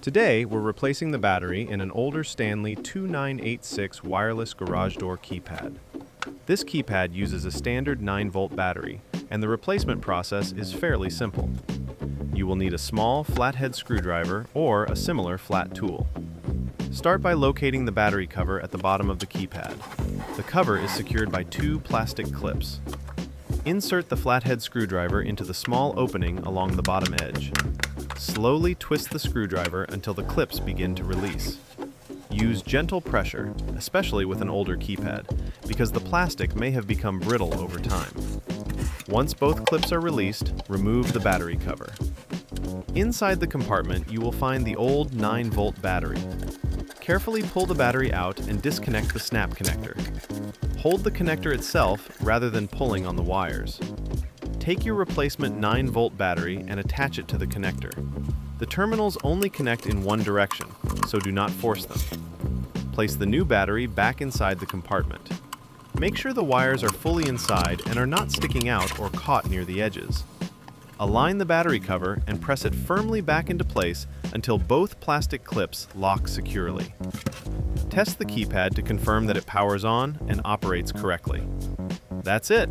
Today, we're replacing the battery in an older Stanley 2986 wireless garage door keypad. This keypad uses a standard 9-volt battery, and the replacement process is fairly simple. You will need a small flathead screwdriver or a similar flat tool. Start by locating the battery cover at the bottom of the keypad. The cover is secured by 2 plastic clips. Insert the flathead screwdriver into the small opening along the bottom edge. Slowly twist the screwdriver until the clips begin to release. Use gentle pressure, especially with an older keypad, because the plastic may have become brittle over time. Once both clips are released, remove the battery cover. Inside the compartment, you will find the old 9-volt battery. Carefully pull the battery out and disconnect the snap connector. Hold the connector itself rather than pulling on the wires. Take your replacement 9-volt battery and attach it to the connector. The terminals only connect in one direction, so do not force them. Place the new battery back inside the compartment. Make sure the wires are fully inside and are not sticking out or caught near the edges. Align the battery cover and press it firmly back into place until both plastic clips lock securely. Test the keypad to confirm that it powers on and operates correctly. That's it!